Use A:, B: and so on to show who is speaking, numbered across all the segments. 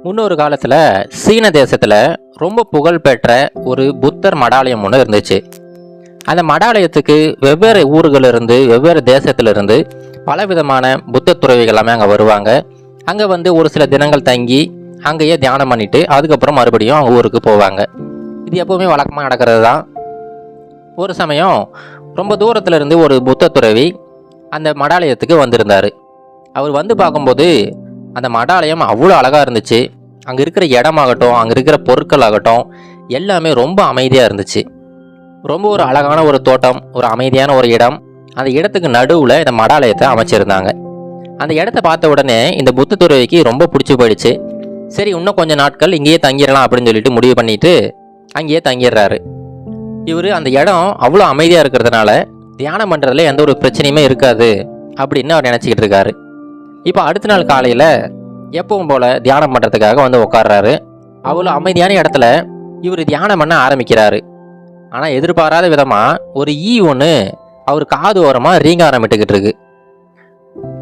A: முன்னொரு காலத்தில் சீன தேசத்தில் ரொம்ப புகழ்பெற்ற ஒரு புத்தர் மடாலயம் ஒன்று இருந்துச்சு. அந்த மடாலயத்துக்கு வெவ்வேறு ஊர்களிலிருந்து வெவ்வேறு தேசத்திலிருந்து பலவிதமான புத்த துறவிகள் எல்லாமே அங்கே வருவாங்க. அங்கே வந்து ஒரு சில தினங்கள் தங்கி அங்கேயே தியானம் பண்ணிட்டு அதுக்கப்புறம் மறுபடியும் அவங்க ஊருக்கு போவாங்க. இது எப்போவுமே வழக்கமாக நடக்கிறது தான். ஒரு சமயம் ரொம்ப தூரத்திலிருந்து ஒரு புத்த துறவி அந்த மடாலயத்துக்கு வந்திருந்தார். அவர் வந்து பார்க்கும்போது அந்த மடாலயம் அவ்வளோ அழகாக இருந்துச்சு. அங்கே இருக்கிற இடமாகட்டும், அங்கே இருக்கிற பொருட்கள் ஆகட்டும், எல்லாமே ரொம்ப அமைதியாக இருந்துச்சு. ரொம்ப ஒரு அழகான ஒரு தோட்டம், ஒரு அமைதியான ஒரு இடம். அந்த இடத்துக்கு நடுவில் இந்த மடாலயத்தை அமைச்சிருந்தாங்க. அந்த இடத்த பார்த்த உடனே இந்த புத்த துறவிக்கு ரொம்ப பிடிச்சி போயிடுச்சு. சரி, இன்னும் கொஞ்சம் நாட்கள் இங்கேயே தங்கிடலாம் அப்படின்னு சொல்லிட்டு முடிவு பண்ணிட்டு அங்கேயே தங்கிடுறாரு. இவர் அந்த இடம் அவ்வளோ அமைதியாக இருக்கிறதுனால தியானம் பண்ணுறதுல எந்த ஒரு பிரச்சனையுமே இருக்காது அப்படின்னு அவர் நினச்சிக்கிட்டு இருக்காரு. இப்போ அடுத்த நாள் காலையில் எப்பவும் போல் தியானம் பண்ணுறதுக்காக வந்து உட்கார்றாரு. அவ்வளோ அமைதியான இடத்துல இவர் தியானம் பண்ண ஆரம்பிக்கிறாரு. ஆனால் எதிர்பாராத விதமாக ஒரு ஈ ஒன்று அவர் காது ஓரமாக ரீங்காரமிட்டுக்கிட்டு இருக்கு.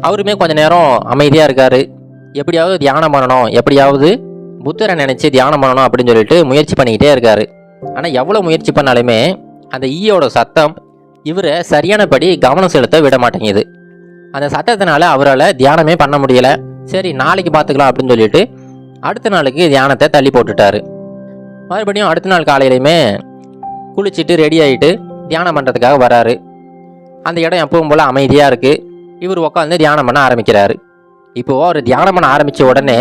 A: அவருமே கொஞ்ச நேரம் அமைதியாக இருக்கார். எப்படியாவது தியானம் பண்ணணும், எப்படியாவது புத்தரை நினச்சி தியானம் பண்ணணும் அப்படின்னு சொல்லிட்டு முயற்சி பண்ணிக்கிட்டே இருக்காரு. ஆனால் எவ்வளோ முயற்சி பண்ணாலுமே அந்த ஈயோட சத்தம் இவரை சரியானபடி கவனம் செலுத்த விட மாட்டேங்குது. அந்த சத்தத்தினால அவரால் தியானமே பண்ண முடியல. சரி, நாளைக்கு பார்த்துக்கலாம் அப்படின்னு சொல்லிட்டு அடுத்த நாளுக்கு தியானத்தை தள்ளி போட்டுட்டாரு. மறுபடியும் அடுத்த நாள் காலையிலையுமே குளிச்சுட்டு ரெடி ஆகிட்டு தியானம் பண்ணுறதுக்காக வராரு. அந்த இடம் எப்பவும் போல் அமைதியாக இருக்குது. இவர் உட்காந்து தியானம் பண்ண ஆரம்பிக்கிறாரு. இப்போது அவர் தியானம் பண்ண ஆரம்பித்த உடனே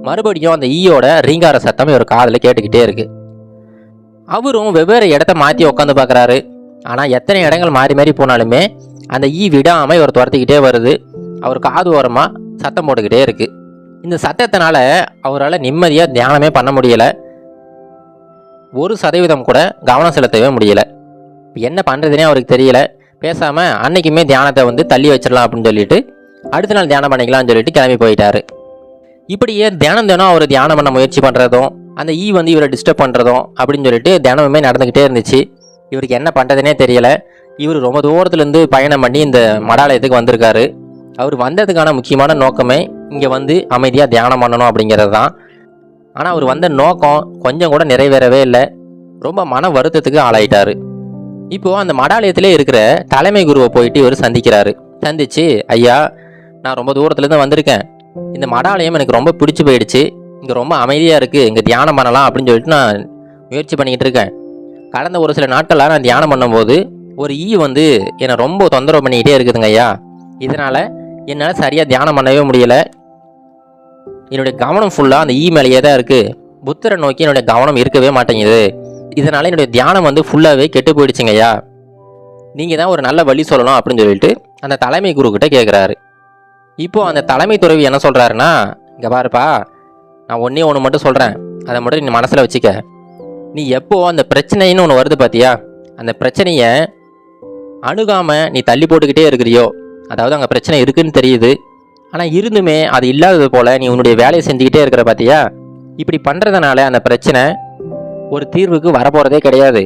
A: மறுபடியும் அந்த ஈயோட ரீங்கார சத்தம் இவர் காதில் கேட்டுக்கிட்டே இருக்குது. அவரும் வெவ்வேறு இடத்த மாற்றி உட்காந்து பார்க்குறாரு. ஆனால் எத்தனை இடங்கள் மாறி மாறி போனாலுமே அந்த ஈ விடாமல் இவர் துரத்திக்கிட்டே வருது. அவர் காது ஓரமாக சத்தம் போட்டுக்கிட்டே இருக்குது. இந்த சத்தத்தினால அவரால் நிம்மதியாக தியானமே பண்ண முடியலை. 1% கூட கவனம் செலுத்தவே முடியலை. என்ன பண்ணுறதுனே அவருக்கு தெரியல. பேசாமல் அன்னைக்குமே தியானத்தை வந்து தள்ளி வச்சிடலாம் அப்படின்னு சொல்லிட்டு அடுத்த நாள் தியானம் பண்ணிக்கலாம்னு சொல்லிட்டு கிளம்பி போயிட்டாரு. இப்படியே தினம் அவர் தியானம் பண்ண முயற்சி பண்ணுறதும் அந்த ஈ வந்து இவரை டிஸ்டர்ப் பண்ணுறதும் அப்படின்னு சொல்லிட்டு தினமுமே நடந்துக்கிட்டே இருந்துச்சு. இவருக்கு என்ன பண்ணுறதுனே தெரியலை. இவர் ரொம்ப தூரத்துலேருந்து பயணம் பண்ணி இந்த மடாலயத்துக்கு வந்திருக்காரு. அவர் வந்ததுக்கான முக்கியமான நோக்கமே இங்கே வந்து அமைதியாக தியானம் பண்ணணும் அப்படிங்கிறது தான். ஆனால் அவர் வந்த நோக்கம் கொஞ்சம் கூட நிறைவேறவே இல்லை. ரொம்ப மன வருத்தத்துக்கு ஆளாயிட்டார். இப்போது அந்த மடாலயத்திலே இருக்கிற தலைமை குருவை போயிட்டு இவர் சந்திச்சு, ஐயா, நான் ரொம்ப தூரத்துலேருந்து வந்திருக்கேன். இந்த மடாலயம் எனக்கு ரொம்ப பிடிச்சி போயிடுச்சு. இங்கே ரொம்ப அமைதியாக இருக்குது, இங்கே தியானம் பண்ணலாம் அப்படின்னு சொல்லிட்டு நான் முயற்சி பண்ணிக்கிட்டு இருக்கேன். கடந்த ஒரு சில நாட்களாக நான் தியானம் பண்ணும்போது ஒரு ஈ வந்து என்னை ரொம்ப தொந்தரவு பண்ணிக்கிட்டே இருக்குதுங்க ஐயா. இதனால் என்னால் சரியாக தியானம் பண்ணவே முடியலை. என்னுடைய கவனம் ஃபுல்லாக அந்த ஈ மேலேயே தான் இருக்குது. புத்தரை நோக்கி என்னுடைய கவனம் இருக்கவே மாட்டேங்குது. இதனால் என்னுடைய தியானம் வந்து ஃபுல்லாகவே கெட்டு போயிடுச்சுங்க ஐயா. நீங்கள் தான் ஒரு நல்ல வழி சொல்லணும் அப்படின்னு சொல்லிட்டு அந்த தலைமை குருக்கிட்ட கேட்குறாரு. இப்போது அந்த தலைமை துறவி என்ன சொல்கிறாருன்னா, இங்கே பாருப்பா, நான் ஒன்று மட்டும் சொல்கிறேன், அதை மட்டும் நீ மனசில் வச்சுக்க. நீ எப்போ அந்த பிரச்சனைன்னு ஒன்று வருது பார்த்தியா, அந்த பிரச்சனையை அணுகாமல் நீ தள்ளி போட்டுக்கிட்டே இருக்கிறியோ, அதாவது அங்கே பிரச்சனை இருக்குதுன்னு தெரியுது, ஆனால் இருந்துமே அது இல்லாதது போல் நீ உன்னுடைய வேலையை செஞ்சுக்கிட்டே இருக்கிற பார்த்தியா, இப்படி பண்ணுறதுனால அந்த பிரச்சனை ஒரு தீர்வுக்கு வரப்போகிறதே கிடையாது.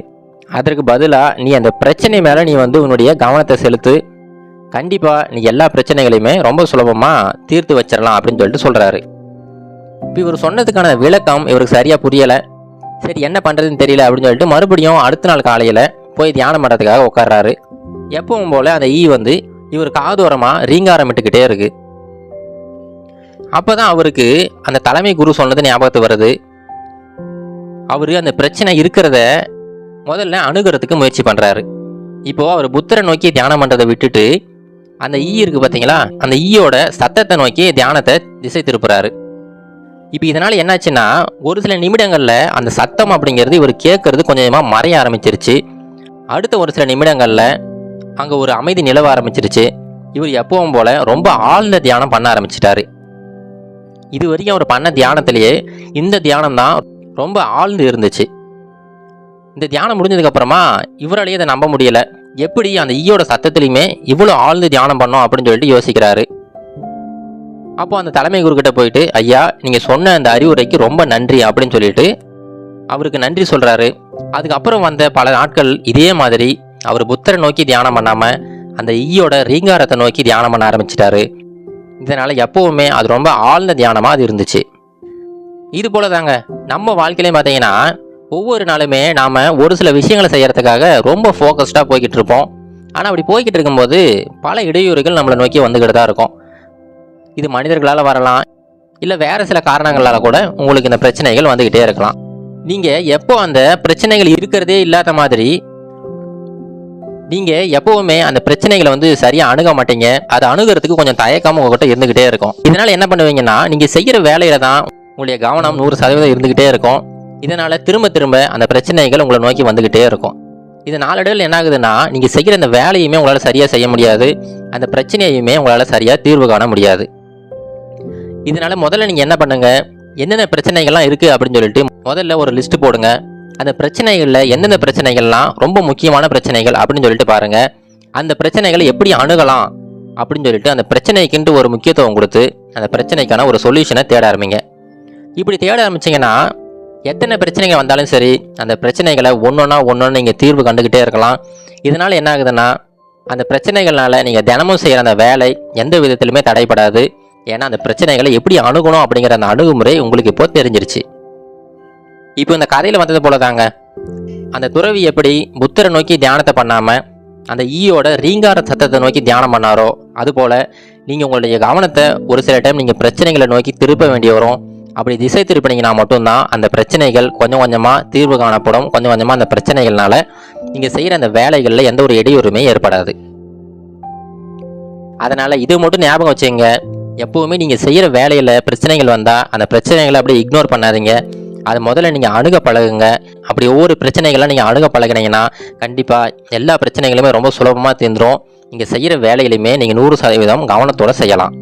A: அதற்கு பதிலாக நீ அந்த பிரச்சனை மேலே நீ வந்து உன்னுடைய கவனத்தை செலுத்து. கண்டிப்பாக நீ எல்லா பிரச்சனைகளையுமே ரொம்ப சுலபமாக தீர்த்து வச்சிடலாம் அப்படின்னு சொல்லிட்டு சொல்கிறாரு. இப்போ இவர் சொன்னதுக்கான விளக்கம் இவருக்கு சரியாக புரியலை. சரி, என்ன பண்ணுறதுன்னு தெரியல அப்படின்னு சொல்லிட்டு மறுபடியும் அடுத்த நாள் காலையில் போய் தியானம் பண்ணுறதுக்காக உட்கார்றாரு. எப்பவும் போல் அந்த ஈ வந்து இவர் காதோரமாக ரீங்காரமிட்டுக்கிட்டே இருக்கு. அப்போ தான் அவருக்கு அந்த தலைமை குரு சொன்னது ஞாபகத்துக்கு வருது. அவர் அந்த பிரச்சனை இருக்கிறத முதல்ல அணுகிறதுக்கு முயற்சி பண்ணுறாரு. இப்போது அவர் புத்தரை நோக்கி தியானம் பண்ணுறதை விட்டுட்டு அந்த ஈ இருக்குது பார்த்தீங்களா, அந்த ஈயோட சத்தத்தை நோக்கி தியானத்தை திசை திருப்புறாரு. இப்போ இதனால் என்னாச்சுன்னா, ஒரு சில நிமிடங்களில் அந்த சத்தம் அப்படிங்கிறது இவர் கேட்கறது கொஞ்சமாக மறைய ஆரம்பிச்சிருச்சு. அடுத்த ஒரு சில நிமிடங்களில் அங்கே ஒரு அமைதி நிலவ ஆரம்பிச்சிருச்சு. இவர் எப்பவும் போல் ரொம்ப ஆழ்ந்த தியானம் பண்ண ஆரம்பிச்சிட்டாரு. இது வரைக்கும் அவர் பண்ண தியானத்திலேயே இந்த தியானம் தான் ரொம்ப ஆழ்ந்து இருந்துச்சு. இந்த தியானம் முடிஞ்சதுக்கப்புறமா இவராலேயே அதை நம்ப முடியலை. எப்படி அந்த ஈயோட சத்தத்துலையுமே இவ்வளோ ஆழ்ந்து தியானம் பண்ணோம் அப்படின்னு சொல்லிட்டு யோசிக்கிறாரு. அப்போ அந்த தலைமை குருக்கிட்ட போயிட்டு, ஐயா, நீங்கள் சொன்ன அந்த அறிவுரைக்கு ரொம்ப நன்றி அப்படின்னு சொல்லிட்டு அவருக்கு நன்றி சொல்கிறாரு. அதுக்கப்புறம் வந்த பல நாட்கள் இதே மாதிரி அவர் புத்தரை நோக்கி தியானம் பண்ணாமல் அந்த ஈயோட ரீங்காரத்தை நோக்கி தியானம் பண்ண ஆரம்பிச்சிட்டாரு. இதனால் எப்போவுமே அது ரொம்ப ஆழ்ந்த தியானமாக அது இருந்துச்சு. இது போல தாங்க நம்ம வாழ்க்கையிலையும் பார்த்தீங்கன்னா ஒவ்வொரு நாளுமே நாம் ஒரு சில விஷயங்களை செய்யறதுக்காக ரொம்ப ஃபோக்கஸ்டாக போய்கிட்டு இருப்போம். ஆனால் அப்படி போய்கிட்டு இருக்கும்போது பல இடையூறுகள் நம்மளை நோக்கி வந்துக்கிட்டு தான் இருக்கும். இது மனிதர்களால் வரலாம், இல்லை வேறு சில காரணங்களால் கூட உங்களுக்கு இந்த பிரச்சனைகள் வந்துக்கிட்டே இருக்கலாம். நீங்கள் எப்போ அந்த பிரச்சனைகள் இருக்கிறதே இல்லாத மாதிரி நீங்கள் எப்போவுமே அந்த பிரச்சனைகளை வந்து சரியாக அணுக மாட்டீங்க. அதை அணுகிறதுக்கு கொஞ்சம் தயக்கமாக உங்கள்கிட்ட இருந்துக்கிட்டே இருக்கும். இதனால் என்ன பண்ணுவீங்கன்னா, நீங்கள் செய்கிற வேலையில் தான் உங்களுடைய கவனம் 100% இருந்துக்கிட்டே இருக்கும். இதனால் திரும்ப திரும்ப அந்த பிரச்சனைகள் உங்களை நோக்கி வந்துக்கிட்டே இருக்கும். இது நாளடைவில் என்ன ஆகுதுன்னா, நீங்கள் செய்கிற அந்த வேலையுமே உங்களால் சரியாக செய்ய முடியாது, அந்த பிரச்சனையுமே உங்களால் சரியாக தீர்வு காண முடியாது. இதனால் முதல்ல நீங்கள் என்ன பண்ணுங்கள், என்னென்ன பிரச்சனைகள்லாம் இருக்குது அப்படின்னு சொல்லிட்டு முதல்ல ஒரு லிஸ்ட்டு போடுங்க. அந்த பிரச்சனைகளில் எந்தெந்த பிரச்சனைகள்லாம் ரொம்ப முக்கியமான பிரச்சனைகள் அப்படின்னு சொல்லிட்டு பாருங்கள். அந்த பிரச்சனைகளை எப்படி அணுகலாம் அப்படின்னு சொல்லிட்டு அந்த பிரச்சனைக்குன்ட்டு ஒரு முக்கியத்துவம் கொடுத்து அந்த பிரச்சனைக்கான ஒரு சொல்யூஷனை தேட ஆரம்பிங்க. இப்படி தேட ஆரம்பிச்சிங்கன்னா எத்தனை பிரச்சனைகள் வந்தாலும் சரி, அந்த பிரச்சனைகளை ஒன்று நீங்கள் தீர்வு கண்டுக்கிட்டே இருக்கலாம். இதனால் என்ன ஆகுதுன்னா, அந்த பிரச்சனைகள்னால நீங்கள் தினமும் செய்கிற அந்த வேலை எந்த விதத்திலுமே தடைப்படாது. ஏன்னா அந்த பிரச்சனைகளை எப்படி அணுகணும் அப்படிங்கிற அந்த அணுகுமுறை உங்களுக்கு இப்போ தெரிஞ்சிருச்சு. இப்போ இந்த கதையில் வந்தது போல தாங்க, அந்த துறவி எப்படி புத்தரை நோக்கி தியானத்தை பண்ணாமல் அந்த ஈயோட ரீங்கார சத்தத்தை நோக்கி தியானம் பண்ணாரோ, அதுபோல் நீங்கள் உங்களுடைய கவனத்தை ஒரு சில டைம் நீங்கள் பிரச்சனைகளை நோக்கி திருப்ப வேண்டி வரும். அப்படி திசை திருப்பினீங்கன்னா மட்டும்தான் அந்த பிரச்சனைகள் கொஞ்சம் கொஞ்சமாக தீர்வு காணப்படும். கொஞ்சம் கொஞ்சமாக அந்த பிரச்சனைகள்னால நீங்கள் செய்கிற அந்த வேலைகளில் எந்த ஒரு இடையூறுமே ஏற்படாது. அதனால் இது மட்டும் ஞாபகம் வச்சுங்க, எப்போவுமே நீங்கள் செய்கிற வேலையில் பிரச்சனைகள் வந்தால் அந்த பிரச்சனைகளை அப்படியே இக்னோர் பண்ணாதீங்க. அது முதல்ல நீங்கள் அணுக பழகுங்க. அப்படி ஒவ்வொரு பிரச்சனைகள்லாம் நீங்கள் அணுக பழகினீங்கன்னா கண்டிப்பாக எல்லா பிரச்சனைகளுமே ரொம்ப சுலபமாக தீர்ந்துடும். நீங்கள் செய்கிற வேலையிலுமே நீங்கள் 100% கவனத்தோடு செய்யலாம்.